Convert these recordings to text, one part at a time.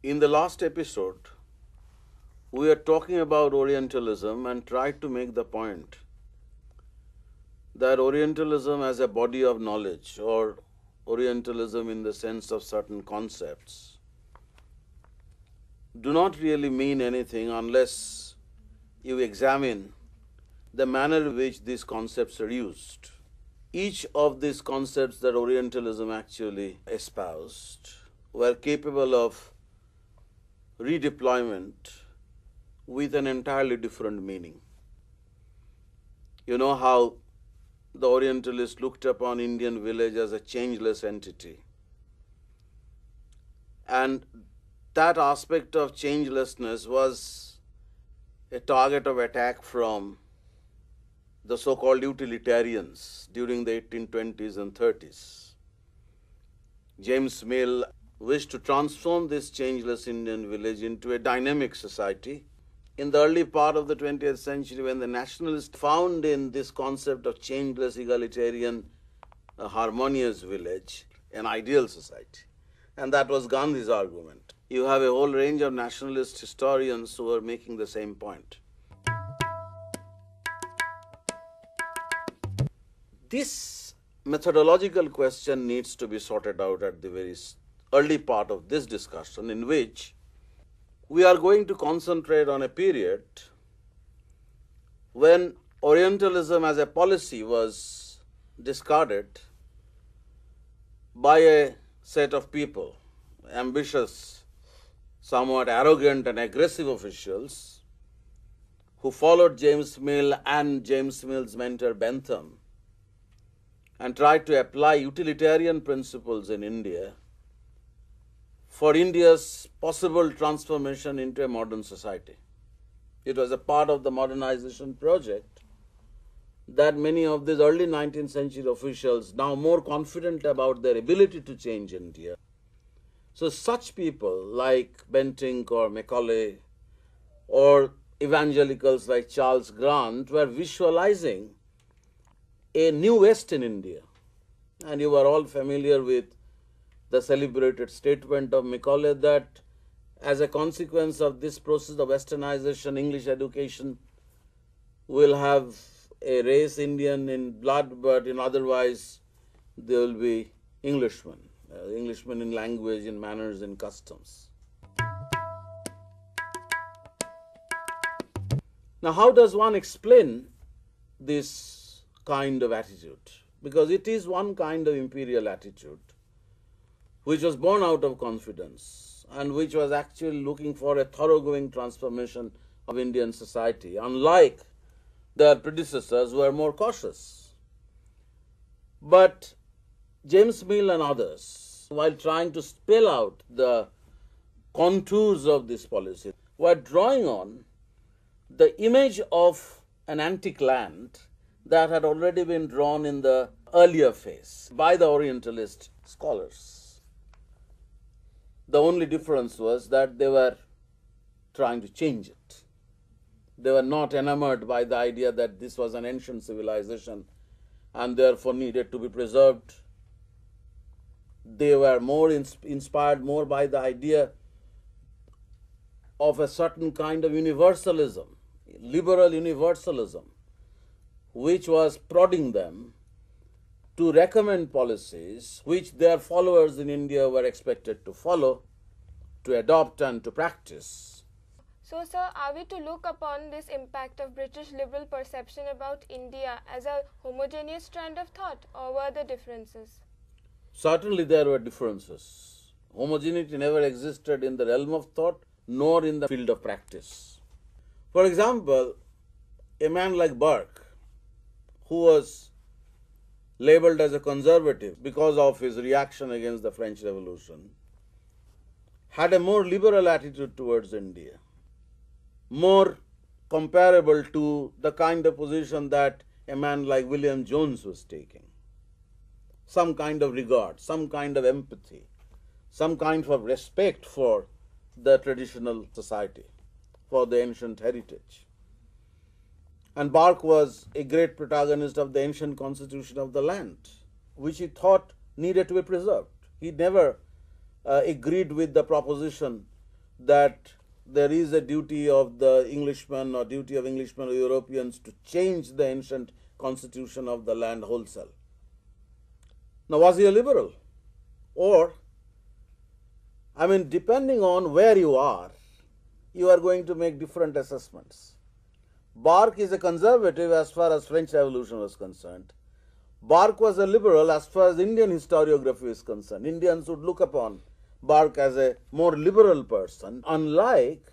In the last episode, we are talking about Orientalism and tried to make the point that Orientalism as a body of knowledge, or Orientalism in the sense of certain concepts, do not really mean anything unless you examine the manner in which these concepts are used. Each of these concepts that Orientalism actually espoused were capable of redeployment with an entirely different meaning. You know how the Orientalists looked upon Indian village as a changeless entity. And that aspect of changelessness was a target of attack from the so-called utilitarians during the 1820s and 30s. James Mill wished to transform this changeless Indian village into a dynamic society. In the early part of the 20th century, when the nationalists found in this concept of changeless, egalitarian, harmonious village an ideal society, and that was Gandhi's argument. You have a whole range of nationalist historians who are making the same point. This methodological question needs to be sorted out at the very early part of this discussion, in which we are going to concentrate on a period when Orientalism as a policy was discarded by a set of people, ambitious, somewhat arrogant and aggressive officials who followed James Mill and James Mill's mentor Bentham and tried to apply utilitarian principles in India for India's possible transformation into a modern society. It was a part of the modernization project that many of these early 19th century officials, now more confident about their ability to change India. So such people like Bentinck or Macaulay or evangelicals like Charles Grant were visualizing a new West in India. And you are all familiar with the celebrated statement of Macaulay that as a consequence of this process of westernization, English education will have a race Indian in blood, but in otherwise they will be Englishmen, Englishmen in language, in manners, in customs. Now, how does one explain this kind of attitude? Because it is one kind of imperial attitude which was born out of confidence and which was actually looking for a thoroughgoing transformation of Indian society, unlike their predecessors who were more cautious. But James Mill and others, while trying to spell out the contours of this policy, were drawing on the image of an antique land that had already been drawn in the earlier phase by the Orientalist scholars. The only difference was that they were trying to change it. They were not enamored by the idea that this was an ancient civilization and therefore needed to be preserved. They were more inspired more by the idea of a certain kind of universalism, liberal universalism, which was prodding them to recommend policies which their followers in India were expected to follow, to adopt and to practice. So, sir, are we to look upon this impact of British liberal perception about India as a homogeneous strand of thought, or were there differences? Certainly there were differences. Homogeneity never existed in the realm of thought, nor in the field of practice. For example, a man like Burke, who was labeled as a conservative because of his reaction against the French Revolution, had a more liberal attitude towards India, more comparable to the kind of position that a man like William Jones was taking. Some kind of regard, some kind of empathy, some kind of respect for the traditional society, for the ancient heritage. And Burke was a great protagonist of the ancient constitution of the land, which he thought needed to be preserved. He never agreed with the proposition that there is a duty of the Englishman or duty of Englishmen or Europeans to change the ancient constitution of the land wholesale. Now, was he a liberal? Or, depending on where you are going to make different assessments. Burke is a conservative as far as French Revolution was concerned. Burke was a liberal as far as Indian historiography is concerned. Indians would look upon Burke as a more liberal person, unlike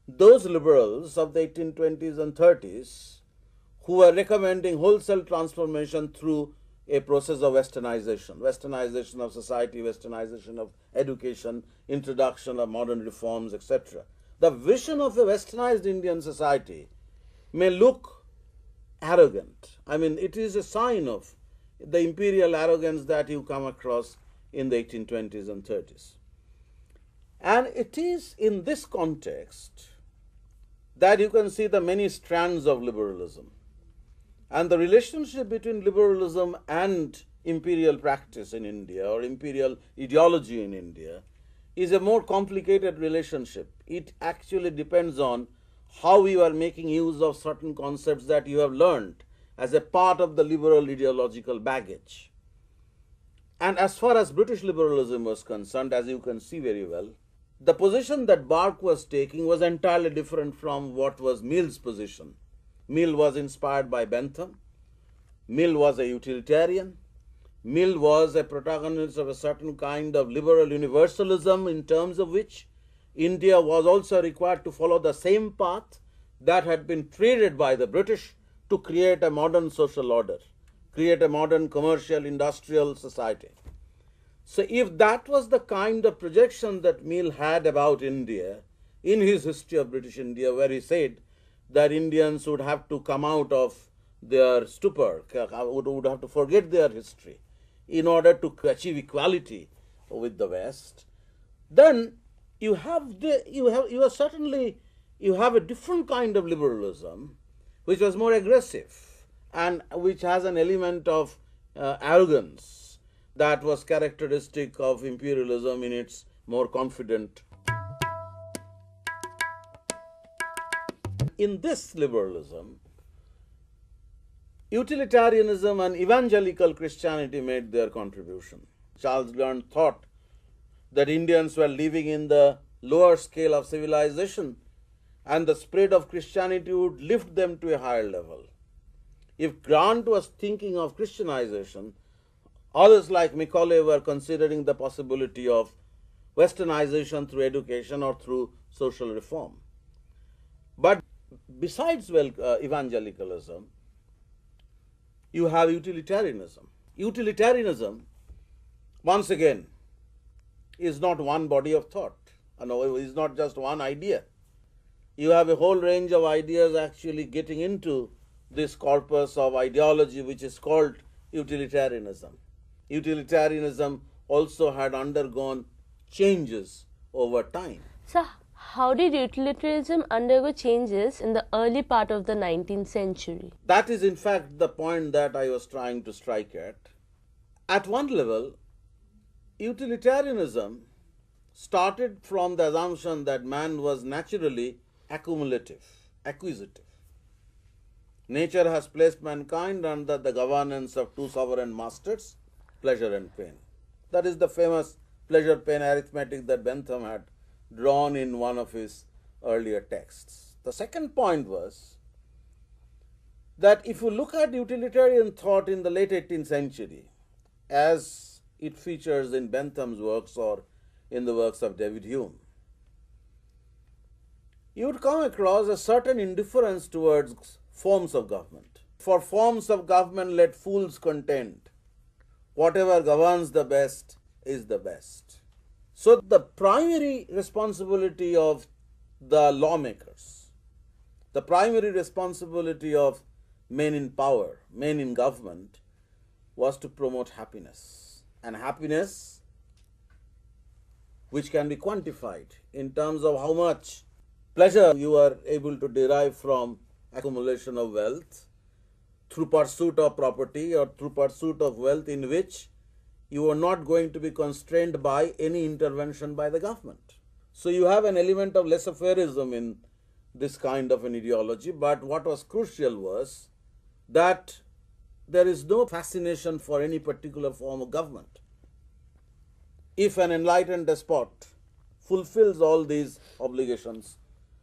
those liberals of the 1820s and 30s who were recommending wholesale transformation through a process of westernization of society, westernization of education, introduction of modern reforms, etc. The vision of a westernized Indian society may look arrogant. It is a sign of the imperial arrogance that you come across in the 1820s and 30s. And it is in this context that you can see the many strands of liberalism. And the relationship between liberalism and imperial practice in India or imperial ideology in India is a more complicated relationship. It actually depends on how you are making use of certain concepts that you have learned as a part of the liberal ideological baggage. And as far as British liberalism was concerned, as you can see very well, the position that Burke was taking was entirely different from what was Mill's position. Mill was inspired by Bentham. Mill was a utilitarian. Mill was a protagonist of a certain kind of liberal universalism in terms of which India was also required to follow the same path that had been treated by the British to create a modern social order, create a modern commercial industrial society. So if that was the kind of projection that Mill had about India in his History of British India, where he said that Indians would have to come out of their stupor, would have to forget their history in order to achieve equality with the West, then you have a different kind of liberalism which was more aggressive and which has an element of arrogance that was characteristic of imperialism in its more confident. In this liberalism, utilitarianism and evangelical Christianity made their contribution. Charles Grant thought that Indians were living in the lower scale of civilization and the spread of Christianity would lift them to a higher level. If Grant was thinking of Christianization, others like Macaulay were considering the possibility of westernization through education or through social reform. But besides evangelicalism, you have utilitarianism. Utilitarianism, once again, is not one body of thought. Is not just one idea. You have a whole range of ideas actually getting into this corpus of ideology which is called utilitarianism. Utilitarianism also had undergone changes over time. So, how did utilitarianism undergo changes in the early part of the 19th century? That is in fact the point that I was trying to strike at. At one level, utilitarianism started from the assumption that man was naturally accumulative, acquisitive. Nature has placed mankind under the governance of two sovereign masters, pleasure and pain. That is the famous pleasure-pain arithmetic that Bentham had drawn in one of his earlier texts. The second point was that if you look at utilitarian thought in the late 18th century, as it features in Bentham's works or in the works of David Hume, you would come across a certain indifference towards forms of government. For forms of government let fools contend. Whatever governs the best is the best. So the primary responsibility of the lawmakers, the primary responsibility of men in power, men in government, was to promote happiness. And happiness which can be quantified in terms of how much pleasure you are able to derive from accumulation of wealth through pursuit of property or through pursuit of wealth in which you are not going to be constrained by any intervention by the government. So you have an element of laissez-faireism in this kind of an ideology, but what was crucial was that there is no fascination for any particular form of government. If an enlightened despot fulfills all these obligations,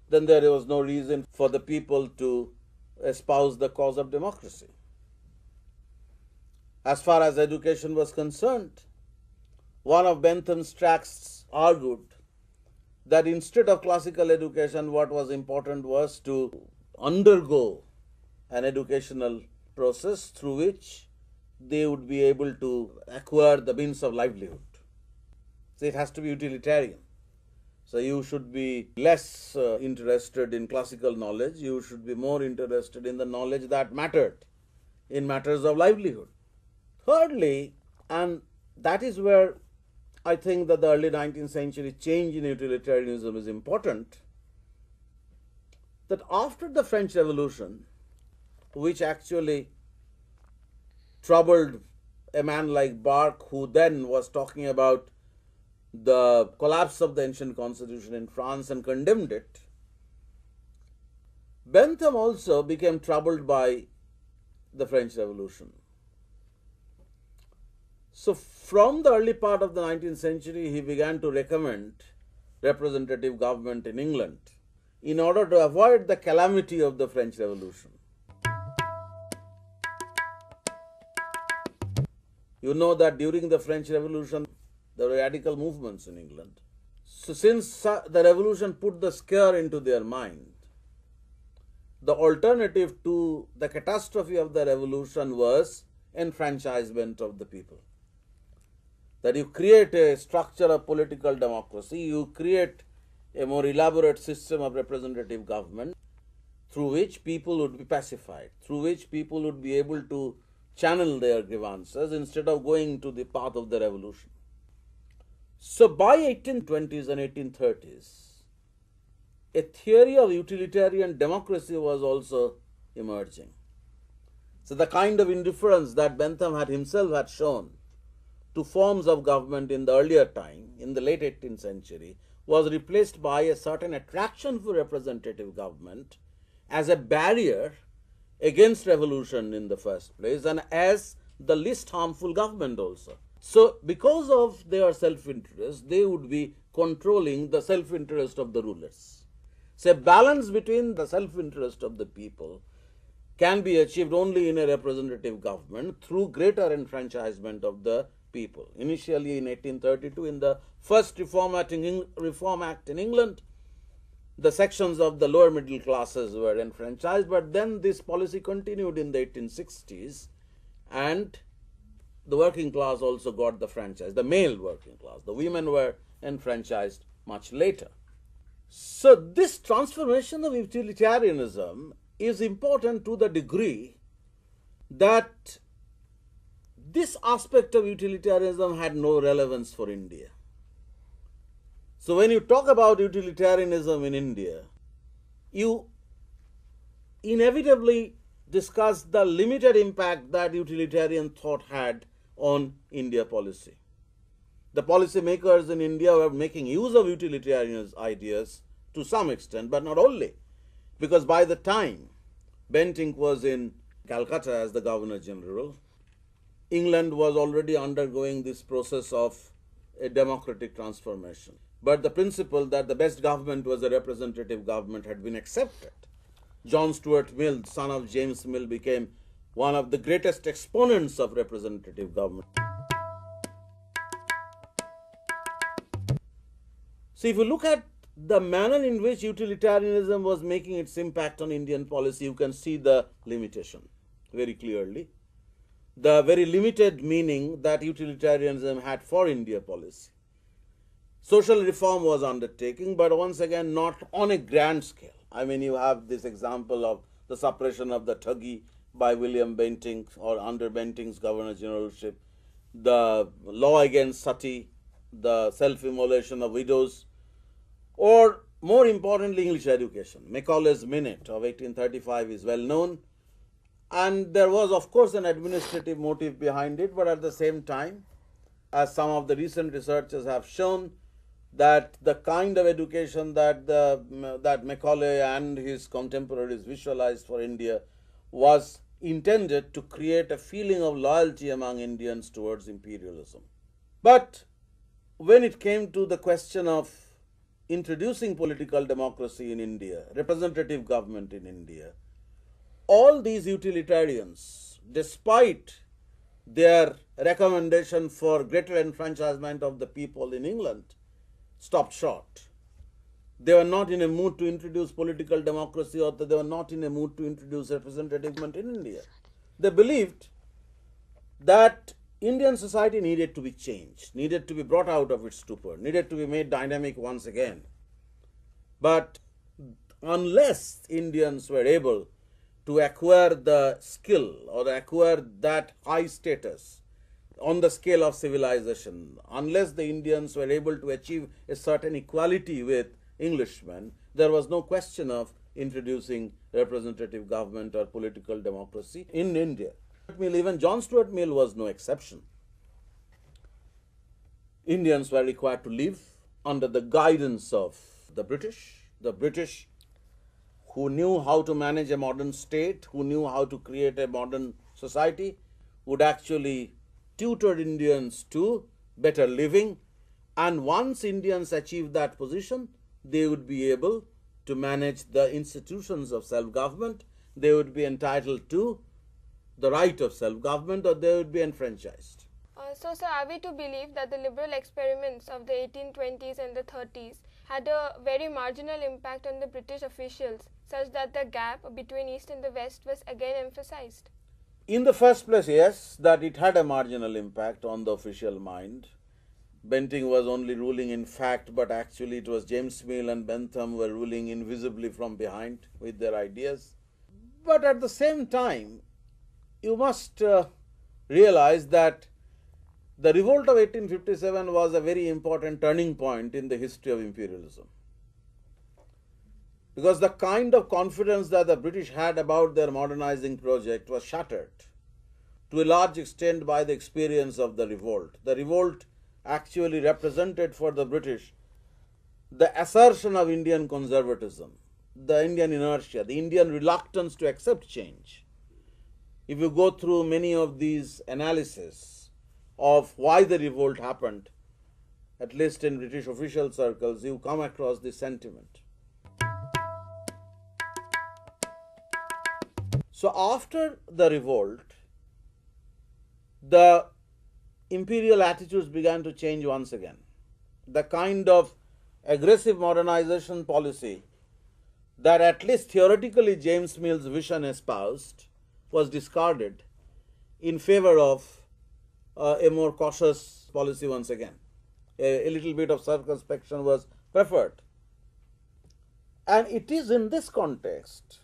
then there was no reason for the people to espouse the cause of democracy. As far as education was concerned, one of Bentham's tracts argued that instead of classical education, what was important was to undergo an educational process through which they would be able to acquire the means of livelihood. So it has to be utilitarian. So you should be less interested in classical knowledge, you should be more interested in the knowledge that mattered in matters of livelihood. Thirdly, and that is where I think that the early 19th century change in utilitarianism is important, that after the French Revolution, which actually troubled a man like Barque, who then was talking about the collapse of the ancient constitution in France and condemned it, Bentham also became troubled by the French Revolution. So from the early part of the 19th century, he began to recommend representative government in England in order to avoid the calamity of the French Revolution. You know that during the French Revolution, there were radical movements in England. So since the revolution put the scare into their mind, the alternative to the catastrophe of the revolution was enfranchisement of the people. That you create a structure of political democracy, you create a more elaborate system of representative government through which people would be pacified, through which people would be able to channel their grievances instead of going to the path of the revolution. So by 1820s and 1830s, a theory of utilitarian democracy was also emerging. So the kind of indifference that Bentham had himself had shown to forms of government in the earlier time, in the late 18th century, was replaced by a certain attraction for representative government as a barrier against revolution in the first place and as the least harmful government also. So because of their self-interest, they would be controlling the self-interest of the rulers. So a balance between the self-interest of the people can be achieved only in a representative government through greater enfranchisement of the people. Initially in 1832, in the first Reform Act in England, the sections of the lower middle classes were enfranchised, but then this policy continued in the 1860s and the working class also got the franchise, the male working class. The women were enfranchised much later. So this transformation of utilitarianism is important to the degree that this aspect of utilitarianism had no relevance for India. So when you talk about utilitarianism in India, you inevitably discuss the limited impact that utilitarian thought had on India policy. The policy makers in India were making use of utilitarian ideas to some extent, but not only, because by the time Bentinck was in Calcutta as the Governor General, England was already undergoing this process of a democratic transformation. But the principle that the best government was a representative government had been accepted. John Stuart Mill, son of James Mill, became one of the greatest exponents of representative government. So if you look at the manner in which utilitarianism was making its impact on Indian policy, you can see the limitation very clearly. The very limited meaning that utilitarianism had for India policy. Social reform was undertaken, but once again not on a grand scale. I mean, you have this example of the suppression of the Thuggy by William Bentinck or under Bentinck's Governor Generalship, the law against sati, the self-immolation of widows, or more importantly, English education. Macaulay's Minute of 1835 is well known, and there was of course an administrative motive behind it, but at the same time, as some of the recent researchers have shown, that the kind of education that Macaulay and his contemporaries visualized for India was intended to create a feeling of loyalty among Indians towards imperialism. But when it came to the question of introducing political democracy in India, representative government in India, all these utilitarians, despite their recommendation for greater enfranchisement of the people in England, stopped short. They were not in a mood to introduce political democracy, or they were not in a mood to introduce representative government in India. They believed that Indian society needed to be changed, needed to be brought out of its stupor, needed to be made dynamic once again. But unless Indians were able to acquire the skill or acquire that high status on the scale of civilization, unless the Indians were able to achieve a certain equality with Englishmen, there was no question of introducing representative government or political democracy in India. Even John Stuart Mill was no exception. Indians were required to live under the guidance of the British who knew how to manage a modern state, who knew how to create a modern society, would actually tutor Indians to better living. And once Indians achieved that position, they would be able to manage the institutions of self-government. They would be entitled to the right of self-government, or they would be enfranchised. So, sir, are we to believe that the liberal experiments of the 1820s and the 30s had a very marginal impact on the British officials, such that the gap between East and the West was again emphasized? In the first place, yes, that it had a marginal impact on the official mind. Bentinck was only ruling in fact, but actually it was James Mill and Bentham were ruling invisibly from behind with their ideas. But at the same time, you must realize that the revolt of 1857 was a very important turning point in the history of imperialism. Because the kind of confidence that the British had about their modernizing project was shattered to a large extent by the experience of the revolt. The revolt actually represented for the British the assertion of Indian conservatism, the Indian inertia, the Indian reluctance to accept change. If you go through many of these analyses of why the revolt happened, at least in British official circles, you come across this sentiment. So after the revolt, the imperial attitudes began to change once again. The kind of aggressive modernization policy that at least theoretically James Mill's vision espoused was discarded in favor of a more cautious policy once again. A little bit of circumspection was preferred. And it is in this context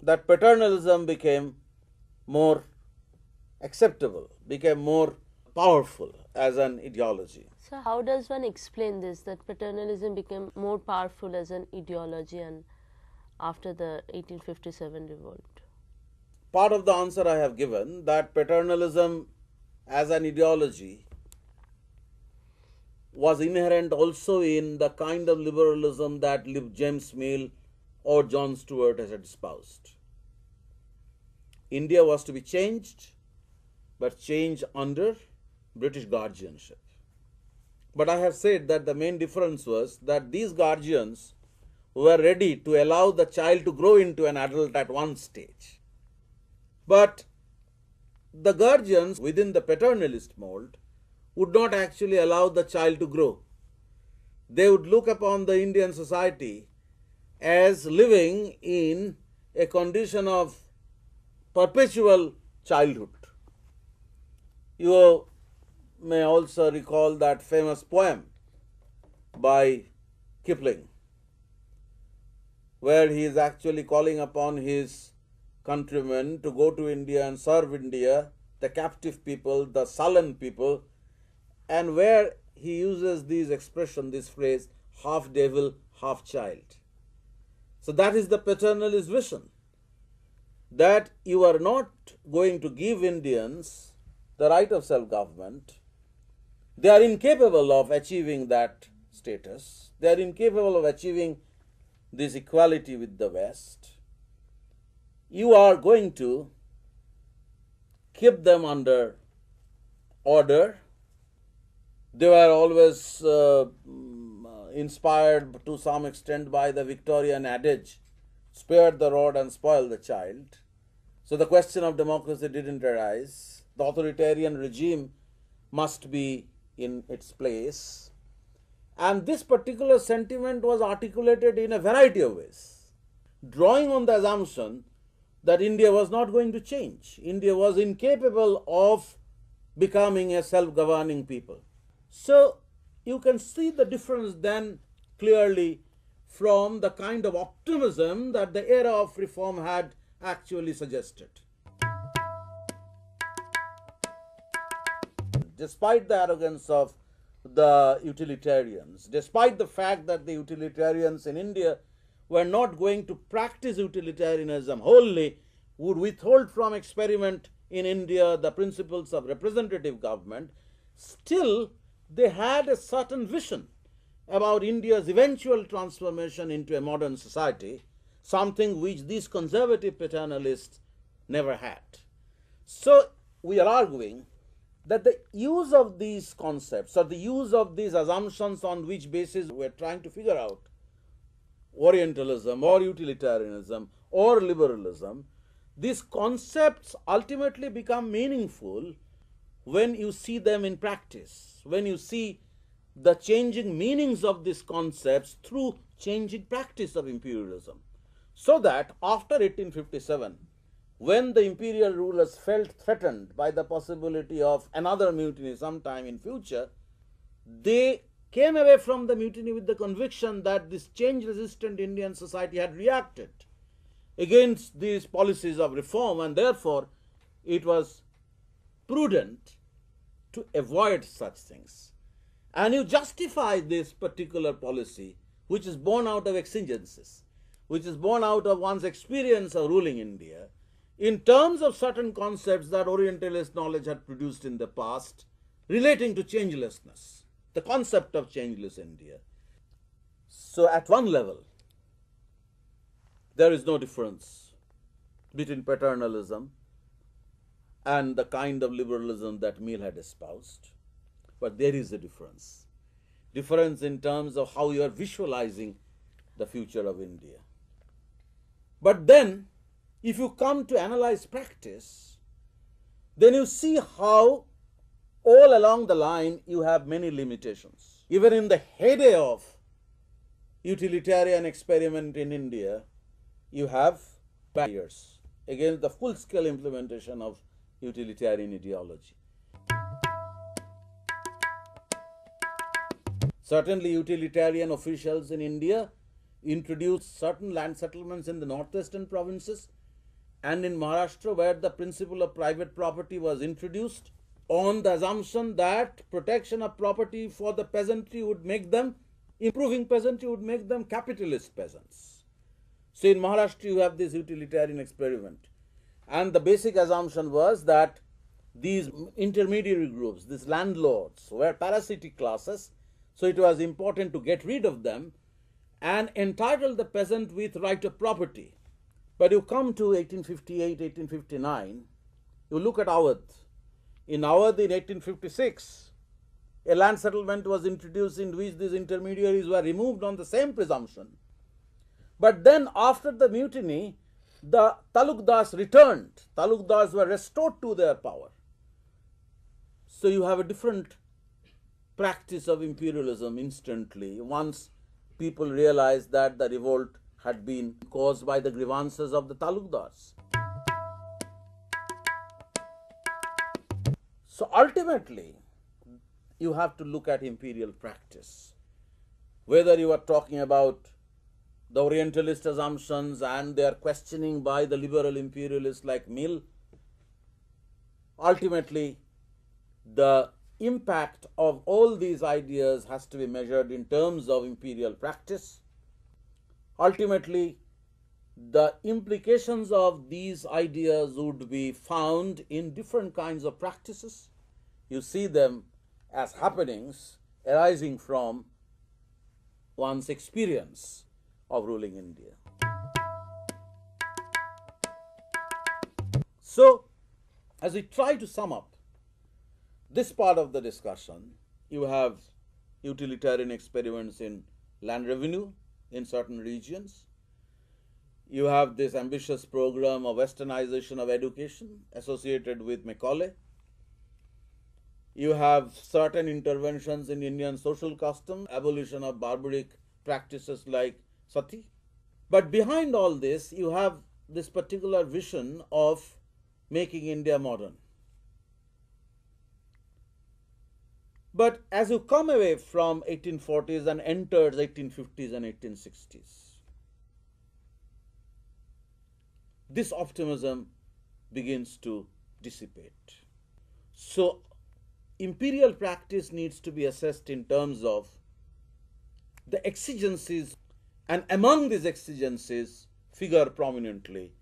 that paternalism became more acceptable, became more powerful as an ideology. So how does one explain this, that paternalism became more powerful as an ideology and after the 1857 revolt? Part of the answer I have given, that paternalism as an ideology was inherent also in the kind of liberalism that James Mill or John Stuart had espoused. India was to be changed, but changed under British guardianship. But I have said that the main difference was that these guardians were ready to allow the child to grow into an adult at one stage. But the guardians within the paternalist mold would not actually allow the child to grow. They would look upon the Indian society as living in a condition of perpetual childhood. You may also recall that famous poem by Kipling, where he is actually calling upon his countrymen to go to India and serve India, the captive people, the sullen people, and where he uses this expression, this phrase, half devil, half child. So that is the paternalist vision, that you are not going to give Indians the right of self-government. They are incapable of achieving that status. They are incapable of achieving this equality with the West. You are going to keep them under order. They were always inspired to some extent by the Victorian adage, spare the rod and spoil the child. So the question of democracy didn't arise. The authoritarian regime must be in its place. And this particular sentiment was articulated in a variety of ways, drawing on the assumption that India was not going to change. India was incapable of becoming a self-governing people. So you can see the difference then clearly from the kind of optimism that the era of reform had actually suggested. Despite the arrogance of the utilitarians, despite the fact that the utilitarians in India were not going to practice utilitarianism wholly, would withhold from experiment in India the principles of representative government, still they had a certain vision about India's eventual transformation into a modern society, something which these conservative paternalists never had. So we are arguing that the use of these concepts or the use of these assumptions on which basis we are trying to figure out Orientalism or utilitarianism or liberalism, these concepts ultimately become meaningful when you see them in practice, when you see the changing meanings of these concepts through changing practice of imperialism. So that after 1857, when the imperial rulers felt threatened by the possibility of another mutiny sometime in future, they came away from the mutiny with the conviction that this change-resistant Indian society had reacted against these policies of reform, and therefore it was prudent to avoid such things. And you justify this particular policy, which is born out of exigencies, which is born out of one's experience of ruling India, in terms of certain concepts that Orientalist knowledge had produced in the past relating to changelessness, the concept of changeless India. So at one level, there is no difference between paternalism and the kind of liberalism that Mill had espoused. But there is a difference. Difference in terms of how you are visualizing the future of India. But then, if you come to analyze practice, then you see how all along the line you have many limitations. Even in the heyday of utilitarian experiment in India, you have barriers against the full-scale implementation of utilitarian ideology. Certainly, utilitarian officials in India introduced certain land settlements in the northwestern provinces and in Maharashtra, where the principle of private property was introduced on the assumption that protection of property for the peasantry would make them, improving peasantry would make them capitalist peasants. So in Maharashtra, you have this utilitarian experiment. And the basic assumption was that these intermediary groups, these landlords, were parasitic classes, so it was important to get rid of them and entitle the peasant with right of property. But you come to 1858, 1859, you look at Awadh. In Awadh in 1856, a land settlement was introduced in which these intermediaries were removed on the same presumption. But then after the mutiny, the Talukdars returned. Talukdars were restored to their power. So you have a different practice of imperialism instantly once people realize that the revolt had been caused by the grievances of the Talukdars. So ultimately, you have to look at imperial practice. Whether you are talking about the Orientalist assumptions and their questioning by the liberal imperialists like Mill, ultimately, the impact of all these ideas has to be measured in terms of imperial practice. Ultimately, the implications of these ideas would be found in different kinds of practices. You see them as happenings arising from one's experience of ruling India. So, as we try to sum up this part of the discussion, you have utilitarian experiments in land revenue in certain regions. You have this ambitious program of westernization of education associated with Macaulay. You have certain interventions in Indian social custom, abolition of barbaric practices like sati. But behind all this, you have this particular vision of making India modern. But as you come away from 1840s and enter 1850s and 1860s, this optimism begins to dissipate. So, imperial practice needs to be assessed in terms of the exigencies, and among these exigencies figure prominently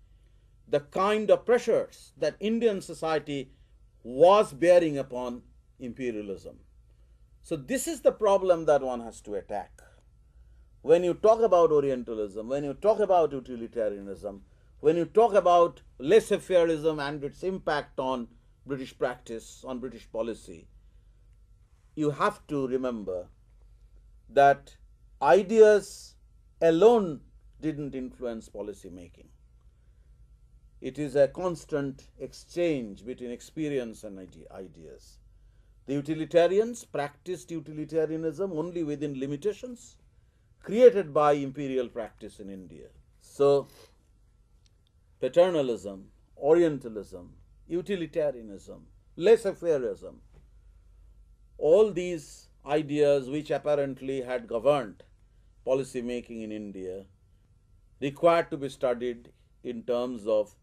the kind of pressures that Indian society was bearing upon imperialism. So this is the problem that one has to attack. When you talk about Orientalism, when you talk about utilitarianism, when you talk about laissez-faireism and its impact on British practice, on British policy, you have to remember that ideas alone didn't influence policy making. It is a constant exchange between experience and ideas. The utilitarians practiced utilitarianism only within limitations created by imperial practice in India. So, paternalism, Orientalism, utilitarianism, laissez-faireism, all these ideas which apparently had governed policy making in India required to be studied in terms of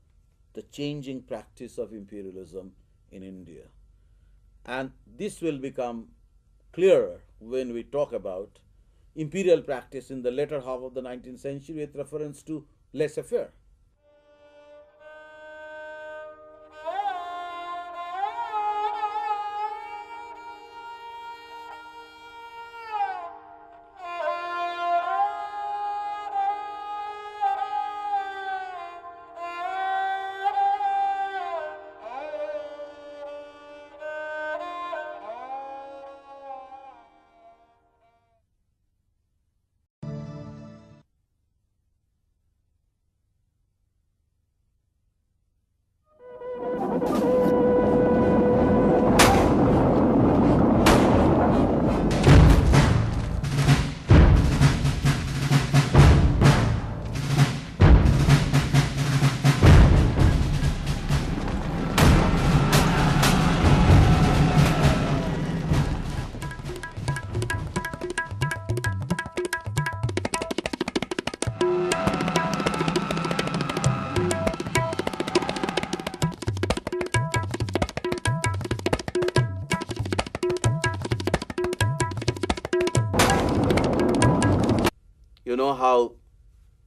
the changing practice of imperialism in India. And this will become clearer when we talk about imperial practice in the later half of the 19th century with reference to laissez-faire. You know how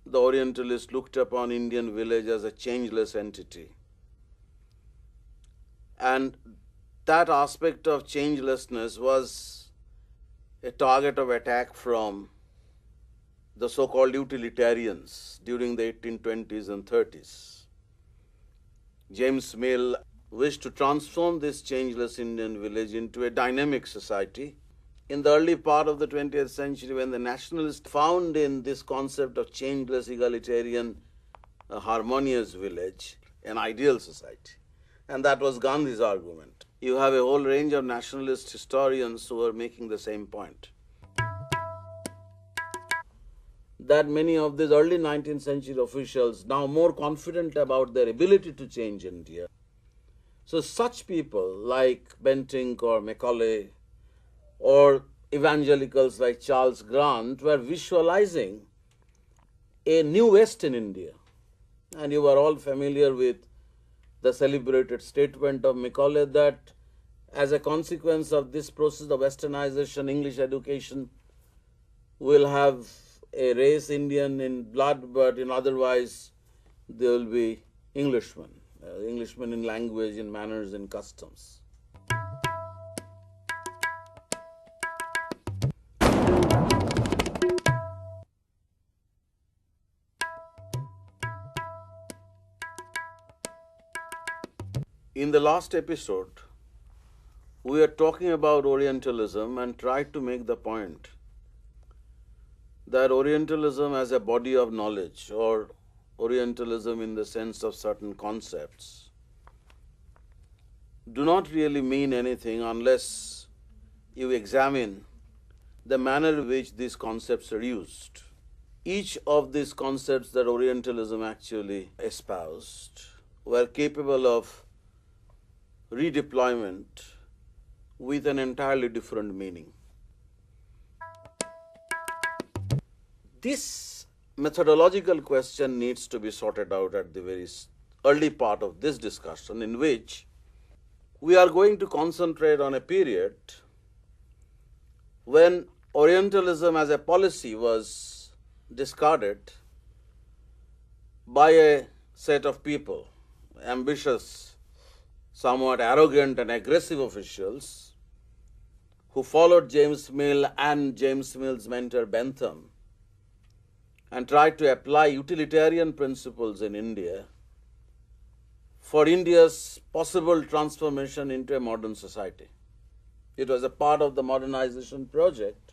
the Orientalists looked upon Indian village as a changeless entity. And that aspect of changelessness was a target of attack from the so-called utilitarians during the 1820s and 30s. James Mill wished to transform this changeless Indian village into a dynamic society. In the early part of the 20th century, when the nationalists found in this concept of changeless, egalitarian, harmonious village an ideal society, and that was Gandhi's argument. You have a whole range of nationalist historians who are making the same point. That many of these early 19th century officials now more confident about their ability to change India. So such people like Bentinck or Macaulay or evangelicals like Charles Grant were visualizing a new West in India. And you are all familiar with the celebrated statement of Macaulay that as a consequence of this process of westernization, English education will have a race Indian in blood, but in otherwise they will be Englishmen, Englishmen in language, in manners, in customs. In the last episode, we are talking about Orientalism and tried to make the point that Orientalism as a body of knowledge, or Orientalism in the sense of certain concepts, do not really mean anything unless you examine the manner in which these concepts are used. Each of these concepts that Orientalism actually espoused were capable of redeployment with an entirely different meaning. This methodological question needs to be sorted out at the very early part of this discussion, in which we are going to concentrate on a period when Orientalism as a policy was discarded by a set of people, ambitious, somewhat arrogant and aggressive officials who followed James Mill and James Mill's mentor Bentham and tried to apply utilitarian principles in India for India's possible transformation into a modern society. It was a part of the modernization project